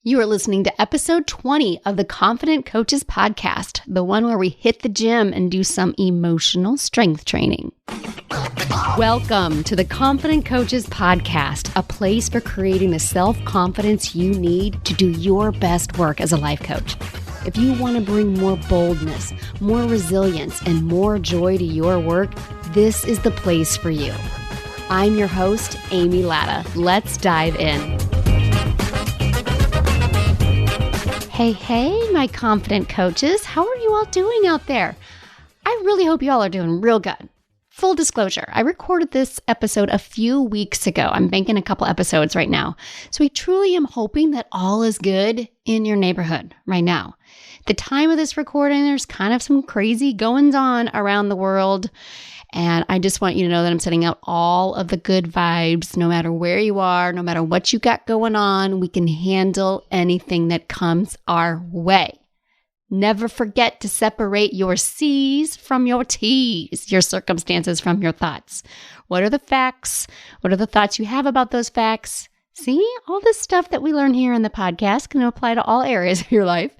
You are listening to episode 20 of the Confident Coaches podcast, the one where we hit the gym and do some emotional strength training. Welcome to the Confident Coaches podcast, a place for creating the self-confidence you need to do your best work as a life coach. If you want to bring more boldness, more resilience, and more joy to your work, this is the place for you. I'm your host, Amy Latta. Let's dive in. Hey, my confident coaches. How are you all doing out there? I really hope you all are doing real good. Full disclosure, I recorded this episode a few weeks ago. I'm banking a couple episodes right now. So I truly am hoping that all is good in your neighborhood right now. At the time of this recording, there's kind of some crazy goings on around the world. And I just want you to know that I'm sending out all of the good vibes, no matter where you are, no matter what you got going on, we can handle anything that comes our way. Never forget to separate your C's from your T's, your circumstances from your thoughts. What are the facts? What are the thoughts you have about those facts? See, all this stuff that we learn here in the podcast can apply to all areas of your life.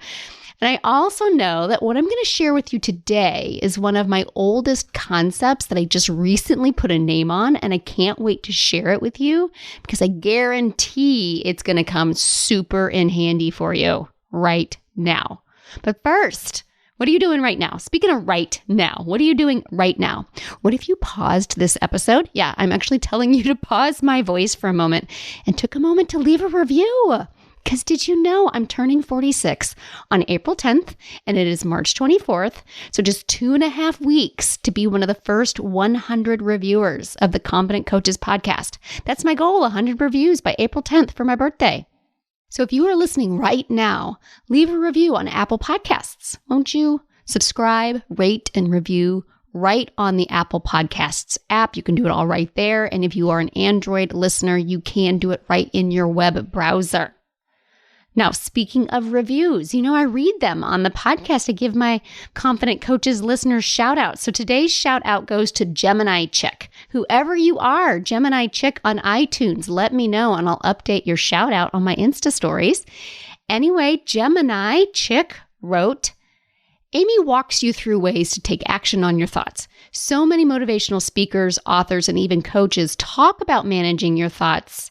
And I also know that what I'm going to share with you today is one of my oldest concepts that I just recently put a name on, and I can't wait to share it with you because I guarantee it's going to come super in handy for you right now. But first, what are you doing right now? Speaking of right now, what are you doing right now? What if you paused this episode? Yeah, I'm actually telling you to pause my voice for a moment and took a moment to leave a review. Because did you know I'm turning 46 on April 10th and it is March 24th. So just 2.5 weeks to be one of the first 100 reviewers of the Confident Coaches podcast. That's my goal, 100 reviews by April 10th for my birthday. So if you are listening right now, leave a review on Apple Podcasts. Won't you? Subscribe, rate, and review right on the Apple Podcasts app. You can do it all right there. And if you are an Android listener, you can do it right in your web browser. Now, speaking of reviews, I read them on the podcast. I give my Confident Coaches listeners shout outs. So today's shout out goes to Gemini Chick. Whoever you are, Gemini Chick on iTunes, let me know and I'll update your shout out on my Insta stories. Anyway, Gemini Chick wrote, Amy walks you through ways to take action on your thoughts. So many motivational speakers, authors, and even coaches talk about managing your thoughts.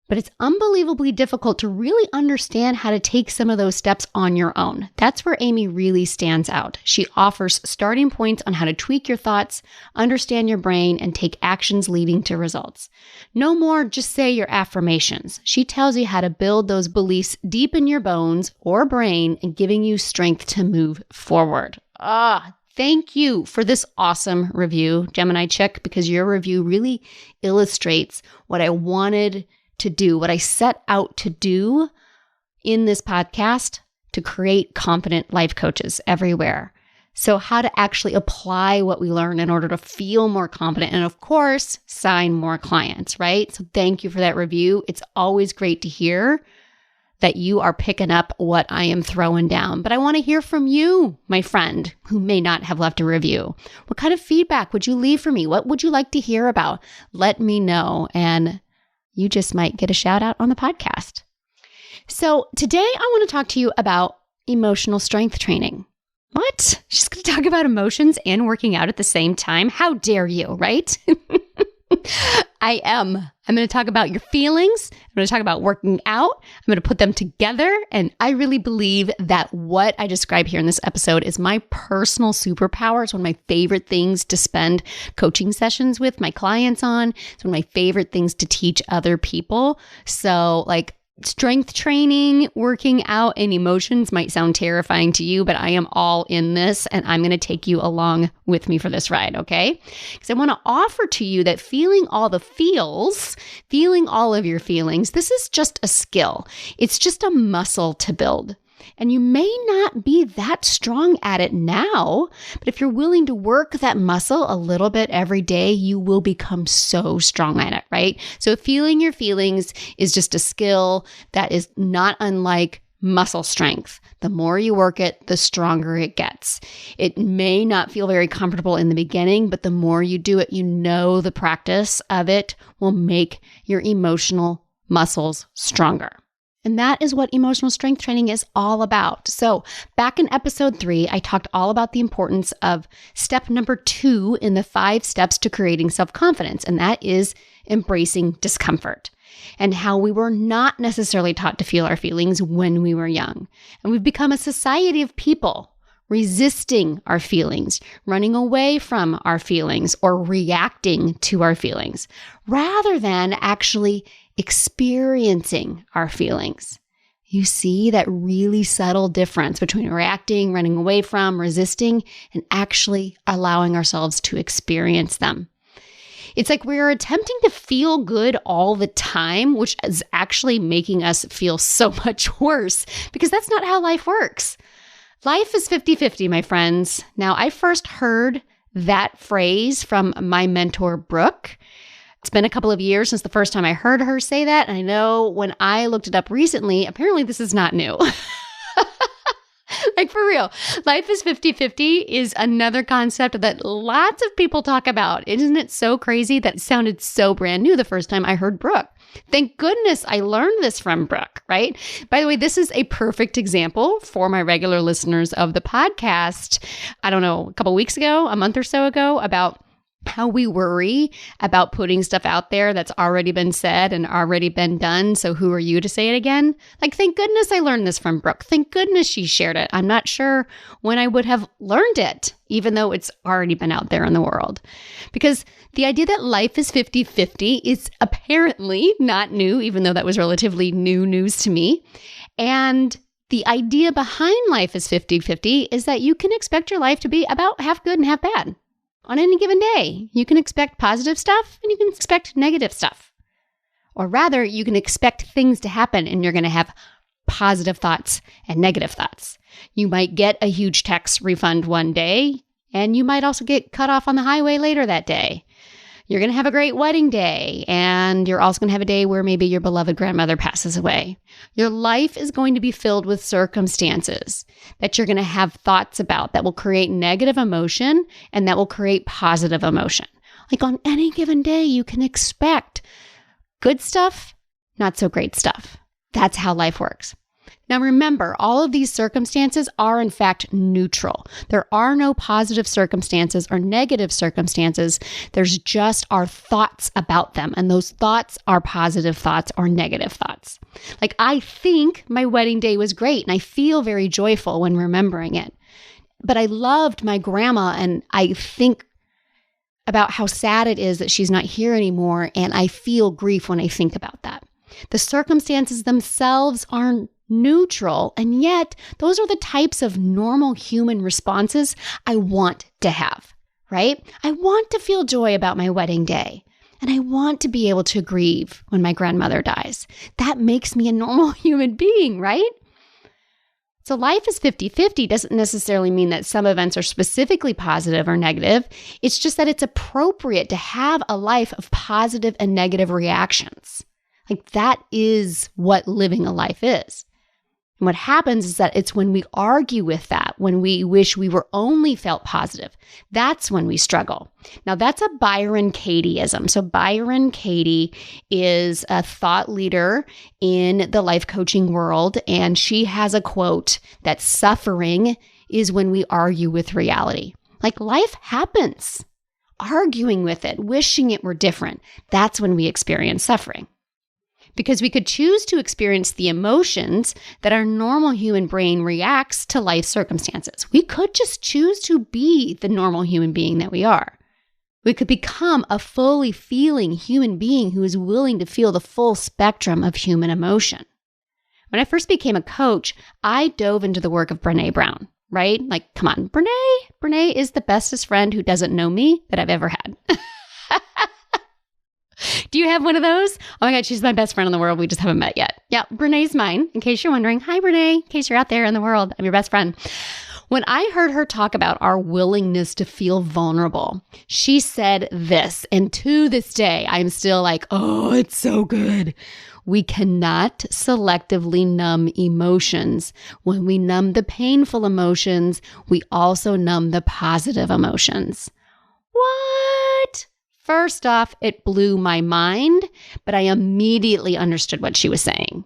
But it's unbelievably difficult to really understand how to take some of those steps on your own. That's where Amy really stands out. She offers starting points on how to tweak your thoughts, understand your brain, and take actions leading to results. No more just say your affirmations. She tells you how to build those beliefs deep in your bones or brain and giving you strength to move forward. Thank you for this awesome review, Gemini Chick, because your review really illustrates what I wanted to do, what I set out to do in this podcast to create confident life coaches everywhere. So how to actually apply what we learn in order to feel more confident and, of course, sign more clients, right? So thank you for that review. It's always great to hear that you are picking up what I am throwing down. But I want to hear from you, my friend, who may not have left a review. What kind of feedback would you leave for me? What would you like to hear about? Let me know, and you just might get a shout out on the podcast. So today I want to talk to you about emotional strength training. What? She's going to talk about emotions and working out at the same time? How dare you, right? I am. I'm going to talk about your feelings. I'm going to talk about working out. I'm going to put them together. And I really believe that what I describe here in this episode is my personal superpower. It's one of my favorite things to spend coaching sessions with my clients on. It's one of my favorite things to teach other people. So strength training, working out, and emotions might sound terrifying to you, but I am all in this and I'm going to take you along with me for this ride, okay? Because I want to offer to you that feeling all the feels, feeling all of your feelings, this is just a skill. It's just a muscle to build. And you may not be that strong at it now, but if you're willing to work that muscle a little bit every day, you will become so strong at it, right? So feeling your feelings is just a skill that is not unlike muscle strength. The more you work it, the stronger it gets. It may not feel very comfortable in the beginning, but the more you do it, the practice of it will make your emotional muscles stronger. And that is what emotional strength training is all about. So back in episode 3, I talked all about the importance of step number 2 in the 5 steps to creating self-confidence, and that is embracing discomfort, and how we were not necessarily taught to feel our feelings when we were young. And we've become a society of people resisting our feelings, running away from our feelings, or reacting to our feelings, rather than actually experiencing our feelings. You see that really subtle difference between reacting, running away from, resisting, and actually allowing ourselves to experience them. It's like we're attempting to feel good all the time, which is actually making us feel so much worse, because that's not how life works. Life is 50-50, my friends. Now, I first heard that phrase from my mentor, Brooke. It's been a couple of years since the first time I heard her say that. And I know when I looked it up recently, apparently this is not new. Like for real, life is 50-50 is another concept that lots of people talk about. Isn't it so crazy that it sounded so brand new the first time I heard Brooke? Thank goodness I learned this from Brooke, right? By the way, this is a perfect example for my regular listeners of the podcast. I don't know, a couple weeks ago, a month or so ago, about how we worry about putting stuff out there that's already been said and already been done. So who are you to say it again? Like, thank goodness I learned this from Brooke. Thank goodness she shared it. I'm not sure when I would have learned it, even though it's already been out there in the world. Because the idea that life is 50-50 is apparently not new, even though that was relatively new news to me. And the idea behind life is 50-50 is that you can expect your life to be about half good and half bad. On any given day, you can expect positive stuff and you can expect negative stuff. Or rather, you can expect things to happen and you're going to have positive thoughts and negative thoughts. You might get a huge tax refund one day, and you might also get cut off on the highway later that day. You're going to have a great wedding day, and you're also going to have a day where maybe your beloved grandmother passes away. Your life is going to be filled with circumstances that you're going to have thoughts about that will create negative emotion and that will create positive emotion. Like on any given day, you can expect good stuff, not so great stuff. That's how life works. Now remember, all of these circumstances are in fact neutral. There are no positive circumstances or negative circumstances. There's just our thoughts about them. And those thoughts are positive thoughts or negative thoughts. Like, I think my wedding day was great and I feel very joyful when remembering it. But I loved my grandma and I think about how sad it is that she's not here anymore. And I feel grief when I think about that. The circumstances themselves aren't neutral, and yet those are the types of normal human responses I want to have, right? I want to feel joy about my wedding day, and I want to be able to grieve when my grandmother dies. That makes me a normal human being, right? So life is 50-50 doesn't necessarily mean that some events are specifically positive or negative. It's just that it's appropriate to have a life of positive and negative reactions. Like, that is what living a life is. And what happens is that it's when we argue with that, when we wish we were only felt positive, that's when we struggle. Now, that's a Byron Katieism. So Byron Katie is a thought leader in the life coaching world, and she has a quote that suffering is when we argue with reality. Like, life happens. Arguing with it, wishing it were different, that's when we experience suffering. Because we could choose to experience the emotions that our normal human brain reacts to life circumstances. We could just choose to be the normal human being that we are. We could become a fully feeling human being who is willing to feel the full spectrum of human emotion. When I first became a coach, I dove into the work of Brené Brown, right? Like, come on, Brené is the bestest friend who doesn't know me that I've ever had. Do you have one of those? Oh my God, she's my best friend in the world. We just haven't met yet. Yeah, Brené's mine. In case you're wondering, hi Brené, in case you're out there in the world, I'm your best friend. When I heard her talk about our willingness to feel vulnerable, she said this, and to this day, I'm still like, oh, it's so good. We cannot selectively numb emotions. When we numb the painful emotions, we also numb the positive emotions. What? First off, it blew my mind, but I immediately understood what she was saying.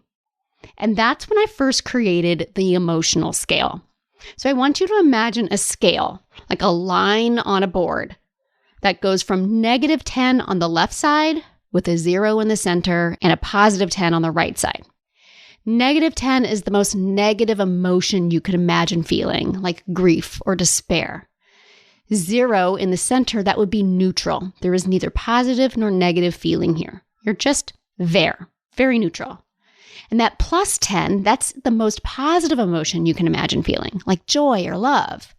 And that's when I first created the emotional scale. So I want you to imagine a scale, like a line on a board that goes from -10 on the left side with a 0 in the center and a +10 on the right side. -10 is the most negative emotion you could imagine feeling, like grief or despair. 0 in the center, that would be neutral. There is neither positive nor negative feeling here. You're just there, very neutral. And that +10, that's the most positive emotion you can imagine feeling, like joy or love.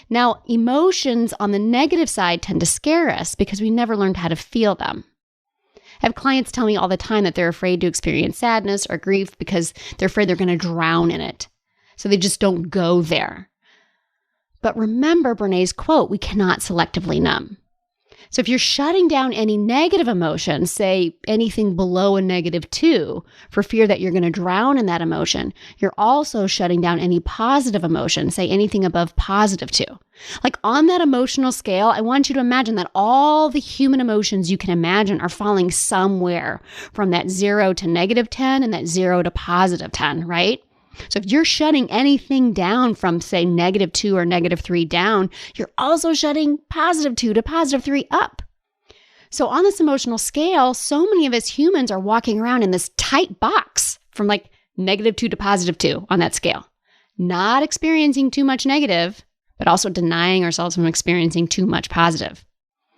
Now, emotions on the negative side tend to scare us because we never learned how to feel them. I have clients tell me all the time that they're afraid to experience sadness or grief because they're afraid they're going to drown in it. So they just don't go there. But remember Brené's quote, we cannot selectively numb. So if you're shutting down any negative emotion, say anything below a -2, for fear that you're going to drown in that emotion, you're also shutting down any positive emotion, say anything above +2. Like on that emotional scale, I want you to imagine that all the human emotions you can imagine are falling somewhere from that 0 to -10 and that 0 to +10, right? So if you're shutting anything down from, say, -2 or -3 down, you're also shutting +2 to +3 up. So on this emotional scale, so many of us humans are walking around in this tight box from like -2 to +2 on that scale, not experiencing too much negative, but also denying ourselves from experiencing too much positive.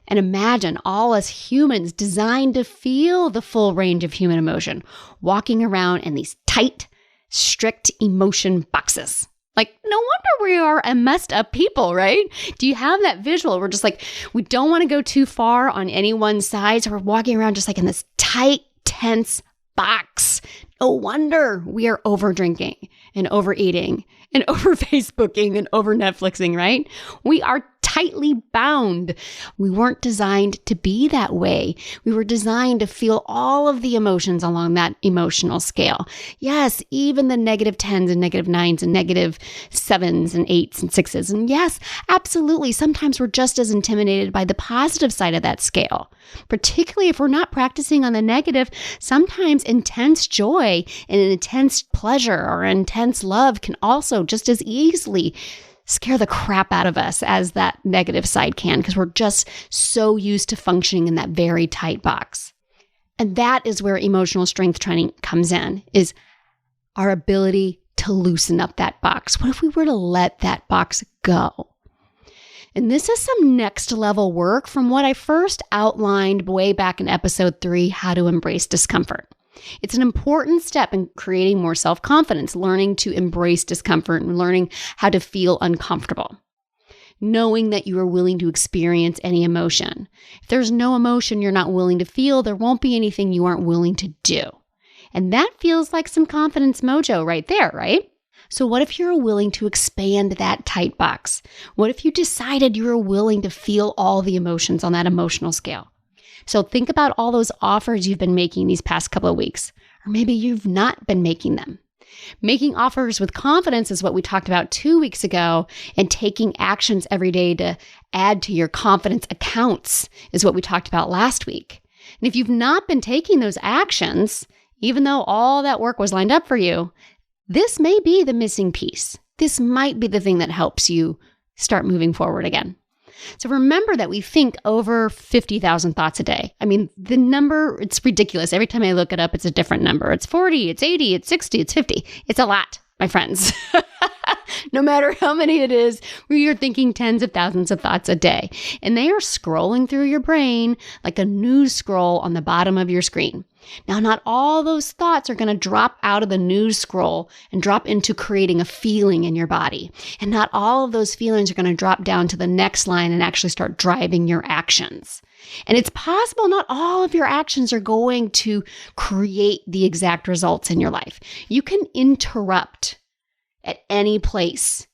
And imagine all us humans designed to feel the full range of human emotion, walking around in these tight, strict emotion boxes. Like, no wonder we are a messed up people, right? Do you have that visual? We're just like, we don't want to go too far on any one side. So we're walking around just like in this tight, tense box. No wonder we are over drinking and overeating and over Facebooking and over Netflixing, right? We are tightly bound. We weren't designed to be that way. We were designed to feel all of the emotions along that emotional scale. Yes, even the -10s and -9s and -7s and 8s and 6s. And yes, absolutely. Sometimes we're just as intimidated by the positive side of that scale. Particularly if we're not practicing on the negative, sometimes intense joy and intense pleasure or intense love can also just as easily scare the crap out of us as that negative side can, because we're just so used to functioning in that very tight box. And that is where emotional strength training comes in, is our ability to loosen up that box. What if we were to let that box go? And this is some next level work from what I first outlined way back in episode 3, How to Embrace Discomfort. It's an important step in creating more self-confidence, learning to embrace discomfort and learning how to feel uncomfortable. Knowing that you are willing to experience any emotion. If there's no emotion you're not willing to feel, there won't be anything you aren't willing to do. And that feels like some confidence mojo right there, right? So what if you're willing to expand that tight box? What if you decided you were willing to feel all the emotions on that emotional scale? So think about all those offers you've been making these past couple of weeks, or maybe you've not been making them. Making offers with confidence is what we talked about 2 weeks ago, and taking actions every day to add to your confidence accounts is what we talked about last week. And if you've not been taking those actions, even though all that work was lined up for you, this may be the missing piece. This might be the thing that helps you start moving forward again. So remember that we think over 50,000 thoughts a day. I mean, the number, it's ridiculous. Every time I look it up, it's a different number. It's 40, it's 80, it's 60, it's 50. It's a lot, my friends. No matter how many it is, we are thinking tens of thousands of thoughts a day. And they are scrolling through your brain like a news scroll on the bottom of your screen. Now, not all those thoughts are going to drop out of the news scroll and drop into creating a feeling in your body. And not all of those feelings are going to drop down to the next line and actually start driving your actions. And it's possible not all of your actions are going to create the exact results in your life. You can interrupt at any place.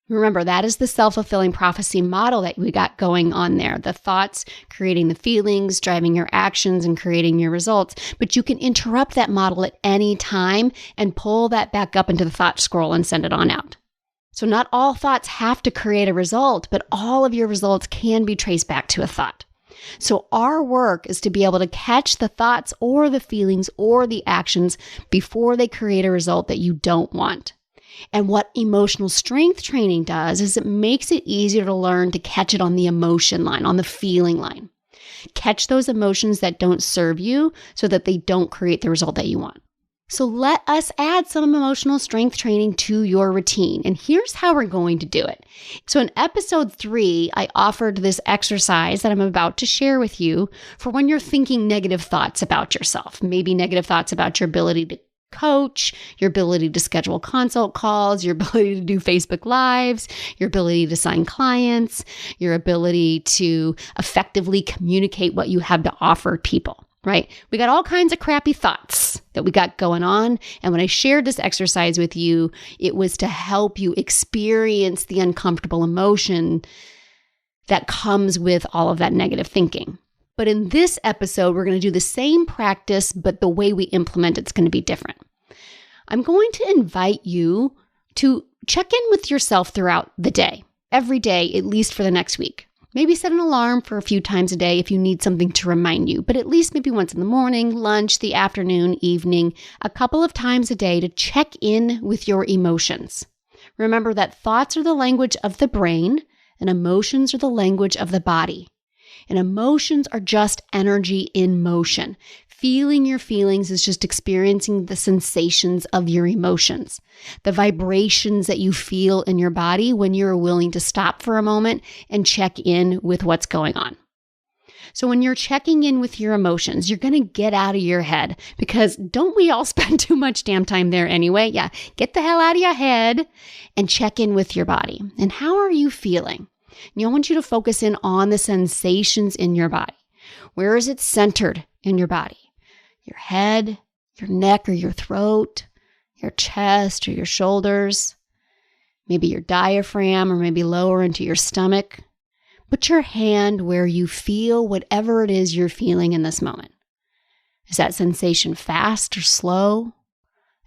Remember, that is the self-fulfilling prophecy model that we got going on there. The thoughts creating the feelings, driving your actions, and creating your results. But you can interrupt that model at any time and pull that back up into the thought scroll and send it on out. So not all thoughts have to create a result, but all of your results can be traced back to a thought. So our work is to be able to catch the thoughts or the feelings or the actions before they create a result that you don't want. And what emotional strength training does is it makes it easier to learn to catch it on the emotion line, on the feeling line. Catch those emotions that don't serve you so that they don't create the result that you want. So let us add some emotional strength training to your routine. And here's how we're going to do it. So in episode 3, I offered this exercise that I'm about to share with you for when you're thinking negative thoughts about yourself, maybe negative thoughts about your ability to coach, your ability to schedule consult calls, your ability to do Facebook Lives, your ability to sign clients, your ability to effectively communicate what you have to offer people, right? We got all kinds of crappy thoughts that we got going on. And when I shared this exercise with you, it was to help you experience the uncomfortable emotion that comes with all of that negative thinking. But in this episode, we're going to do the same practice, but the way we implement it's going to be different. I'm going to invite you to check in with yourself throughout the day, every day, at least for the next week. Maybe set an alarm for a few times a day if you need something to remind you, but at least maybe once in the morning, lunch, the afternoon, evening, a couple of times a day to check in with your emotions. Remember that thoughts are the language of the brain and emotions are the language of the body. And emotions are just energy in motion. Feeling your feelings is just experiencing the sensations of your emotions, the vibrations that you feel in your body when you're willing to stop for a moment and check in with what's going on. So when you're checking in with your emotions, you're going to get out of your head because don't we all spend too much damn time there anyway? Yeah, get the hell out of your head and check in with your body. And how are you feeling? I want you to focus in on the sensations in your body. Where is it centered in your body? Your head, your neck or your throat, your chest or your shoulders, maybe your diaphragm or maybe lower into your stomach. Put your hand where you feel whatever it is you're feeling in this moment. Is that sensation fast or slow?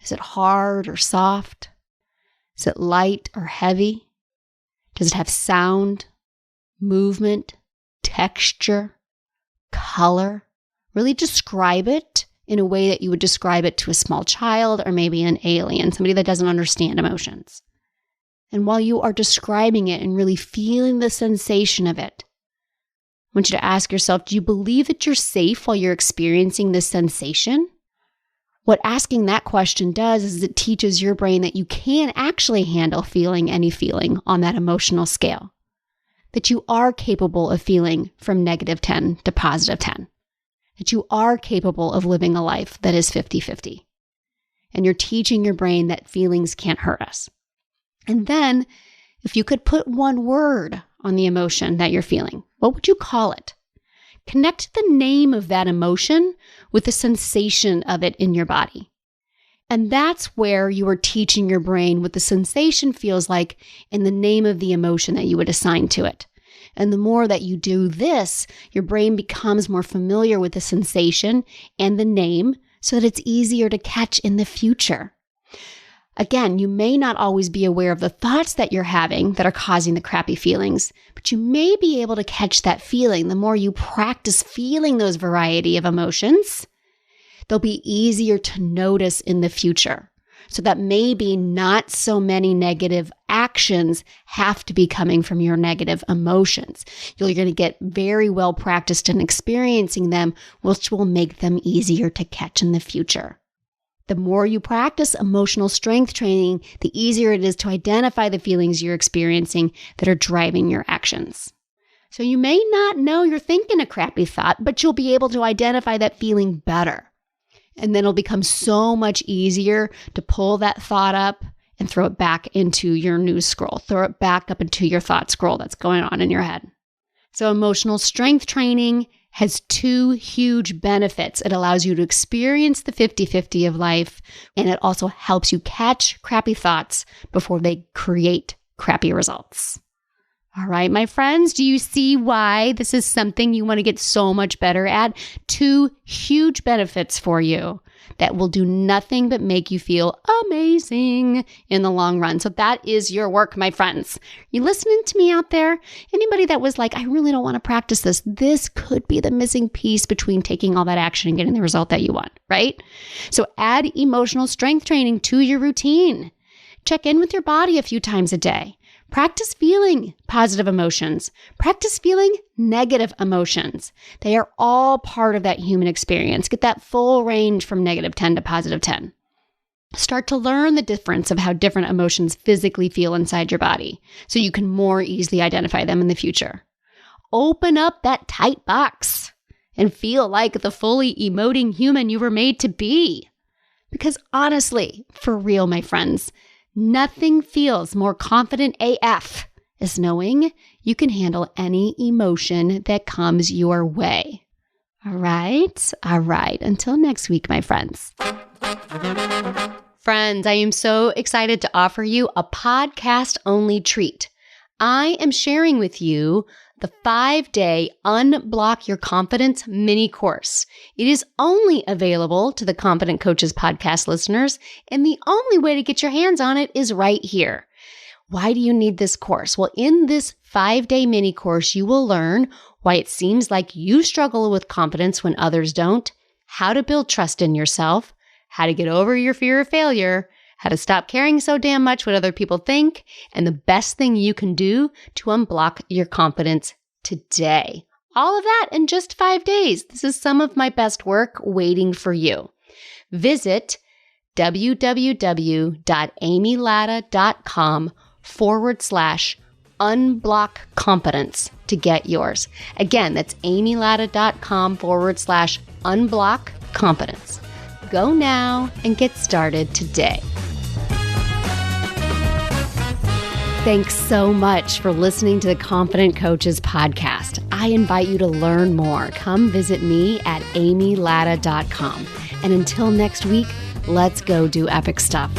Is it hard or soft? Is it light or heavy? Does it have sound, movement, texture, color? Really describe it in a way that you would describe it to a small child or maybe an alien, somebody that doesn't understand emotions. And while you are describing it and really feeling the sensation of it, I want you to ask yourself, do you believe that you're safe while you're experiencing this sensation? What asking that question does is it teaches your brain that you can actually handle feeling any feeling on that emotional scale, that you are capable of feeling from -10 to +10, that you are capable of living a life that is 50-50. And you're teaching your brain that feelings can't hurt us. And then if you could put one word on the emotion that you're feeling, what would you call it? Connect the name of that emotion with the sensation of it in your body. And that's where you are teaching your brain what the sensation feels like in the name of the emotion that you would assign to it. And the more that you do this, your brain becomes more familiar with the sensation and the name so that it's easier to catch in the future. Again, you may not always be aware of the thoughts that you're having that are causing the crappy feelings, but you may be able to catch that feeling. The more you practice feeling those variety of emotions, they'll be easier to notice in the future. So that maybe not so many negative actions have to be coming from your negative emotions. You're going to get very well practiced in experiencing them, which will make them easier to catch in the future. The more you practice emotional strength training, the easier it is to identify the feelings you're experiencing that are driving your actions. So you may not know you're thinking a crappy thought, but you'll be able to identify that feeling better. And then it'll become so much easier to pull that thought up and throw it back into your news scroll, throw it back up into your thought scroll that's going on in your head. So emotional strength training has 2 huge benefits. It allows you to experience the 50-50 of life, and it also helps you catch crappy thoughts before they create crappy results. All right, my friends, do you see why this is something you want to get so much better at? 2 huge benefits for you that will do nothing but make you feel amazing in the long run. So that is your work, my friends. You listening to me out there? Anybody that was like, I really don't want to practice this. This could be the missing piece between taking all that action and getting the result that you want, right? So add emotional strength training to your routine. Check in with your body a few times a day. Practice feeling positive emotions. Practice feeling negative emotions. They are all part of that human experience. Get that full range from -10 to +10. Start to learn the difference of how different emotions physically feel inside your body so you can more easily identify them in the future. Open up that tight box and feel like the fully emoting human you were made to be. Because honestly, for real, my friends, nothing feels more confident AF as knowing you can handle any emotion that comes your way. All right. Until next week, my friends. Friends, I am so excited to offer you a podcast-only treat. I am sharing with you the 5-day Unblock Your Confidence mini course. It is only available to the Confident Coaches podcast listeners, and the only way to get your hands on it is right here. Why do you need this course? Well, in this 5-day mini course, you will learn why it seems like you struggle with confidence when others don't, how to build trust in yourself, how to get over your fear of failure, how to stop caring so damn much what other people think, and the best thing you can do to unblock your confidence today. All of that in just 5 days. This is some of my best work waiting for you. Visit www.amylatta.com/unblock-confidence to get yours. Again, that's amylatta.com/unblock-confidence. Go now and get started today. Thanks so much for listening to the Confident Coaches podcast. I invite you to learn more. Come visit me at amylatta.com. And until next week, let's go do epic stuff.